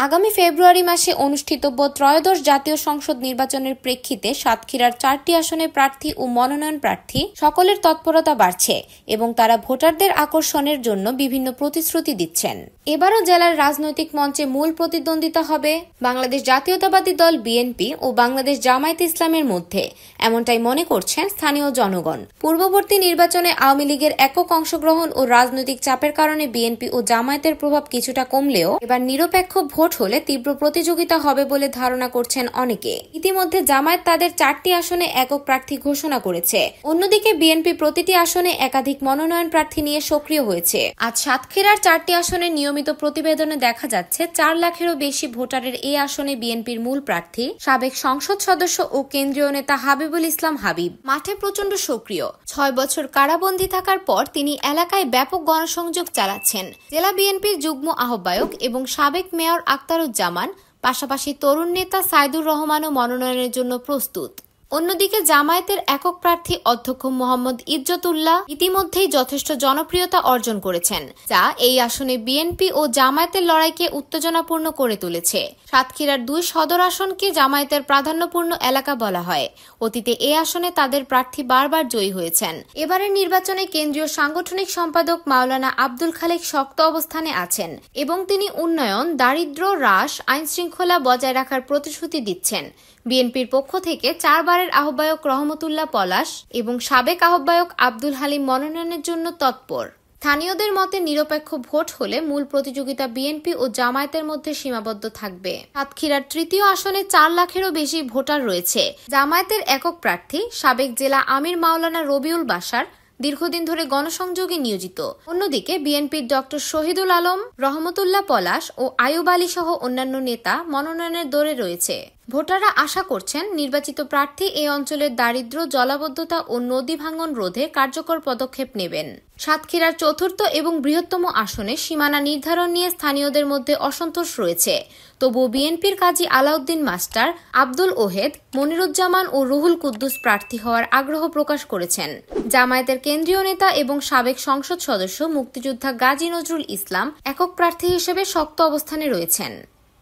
আগামী ফেব্রুয়ারি মাসে অনুষ্ঠিতব্য ত্রয়োদশ জাতীয় সংসদ নির্বাচনের প্রেক্ষিতে সাতক্ষীরার 4টি আসনে প্রার্থী ও মনোনয়ন প্রার্থী সকলের তৎপরতা বাড়ছে এবং তারা ভোটারদের আকর্ষণের জন্য বিভিন্ন প্রতিশ্রুতি দিচ্ছেন। এবারও জেলার রাজনৈতিক মঞ্চে মূল প্রতিদ্বন্দ্বিতা হবে বাংলাদেশ জাতীয়তাবাদী দল বিএনপি ও বাংলাদেশ জামায়াতে ইসলামের মধ্যে, এমনটাই মনে করছেন স্থানীয় জনগণ। পূর্ববর্তী নির্বাচনে আওয়ামী লীগের একক অংশগ্রহণ ও রাজনৈতিক চাপের কারণে বিএনপি ও জামায়াতের প্রভাব কিছুটা কমলেও এবার নিরপেক্ষ ভোট হলে তীব্র প্রতিযোগিতা হবে বলে ধারণা করছেন অনেকে। ইতিমধ্যে জামায়াত তাদের 4টি আসনে একক প্রার্থী ঘোষণা করেছে। অন্যদিকে বিএনপি প্রতিটি আসনে একাধিক মনোনয়ন প্রার্থী নিয়ে সক্রিয় হয়েছে। আজ সাতক্ষীরার 4টি আসনে নিয়মিত প্রতিবেদনে দেখা যাচ্ছে 4 লাখেরও বেশি ভোটারের এই আসনে বিএনপির মূল প্রার্থী সাবেক সংসদ সদস্য ও কেন্দ্রীয় নেতা হাবিবুল ইসলাম হাবিব মাঠে প্রচন্ড সক্রিয়। 6 বছর কারাবন্দী থাকার পর তিনি এলাকায় ব্যাপক গণসংযোগ চালাচ্ছেন। জেলা বিএনপির যুগ্ম আহ্বায়ক এবং সাবেক মেয়র আক্তারুজ্জামান, পাশাপাশি তরুণ নেতা সাইদুর রহমানও মনোনয়নের জন্য প্রস্তুত। অন্যদিকে জামায়াতের একক প্রার্থী অধ্যক্ষ মোহাম্মদ ইজ্জতুল্লাহ ইতিমধ্যেই যথেষ্ট জনপ্রিয়তা অর্জন করেছেন, যা এই আসনে বিএনপি ও জামায়াতের লড়াইকে উত্তেজনাপূর্ণ করে তুলেছে। সাতক্ষীরার 2 সদর আসনকে জামায়াতের প্রাধান্যপূর্ণ এলাকা বলা হয়। অতীতে এই আসনে তাদের প্রার্থী বারবার জয়ী হয়েছেন। এবারের নির্বাচনে কেন্দ্রীয় সাংগঠনিক সম্পাদক মাওলানা আব্দুল খালেক শক্ত অবস্থানে আছেন এবং তিনি উন্নয়ন, দারিদ্র্য হ্রাস, আইনশৃঙ্খলা বজায় রাখার প্রতিশ্রুতি দিচ্ছেন। বিএনপির পক্ষ থেকে 4 বারের আহ্বায়ক রহমতুল্লাহ পলাশ এবং সাবেক আহ্বায়ক আব্দুল হালিম মনোনয়নের জন্য তৎপর। স্থানীয়দের মতে নিরপেক্ষ ভোট হলে মূল প্রতিযোগিতা বিএনপি ও জামায়াতের মধ্যে সীমাবদ্ধ থাকবে। সাতক্ষীরার 3য় আসনে 4 লাখেরও বেশি ভোটার রয়েছে। জামায়াতের একক প্রার্থী সাবেক জেলা আমির মাওলানা রবিউল বাশার দীর্ঘদিন ধরে গণসংযোগে নিয়োজিত। অন্যদিকে বিএনপির ডক্টর শহীদুল আলম, রহমতুল্লাহ পলাশ ও আয়ুব আলী সহ অন্যান্য নেতা মনোনয়নের দৌড়ে রয়েছে। ভোটাররা আশা করছেন নির্বাচিত প্রার্থী এই অঞ্চলের দারিদ্র্য, জলাবদ্ধতা ও নদী ভাঙন রোধে কার্যকর পদক্ষেপ নেবেন। সাতক্ষীরার 4র্থ এবং বৃহত্তম আসনে সীমানা নির্ধারণ নিয়ে স্থানীয়দের মধ্যে অসন্তোষ রয়েছে। তবুও বিএনপির কাজী আলাউদ্দিন মাস্টার, আব্দুল ওহেদ, মনিরুজ্জামান ও রুহুল কুদ্দুস প্রার্থী হওয়ার আগ্রহ প্রকাশ করেছেন। জামায়াতের কেন্দ্রীয় নেতা এবং সাবেক সংসদ সদস্য মুক্তিযোদ্ধা গাজী নজরুল ইসলাম একক প্রার্থী হিসেবে শক্ত অবস্থানে রয়েছেন।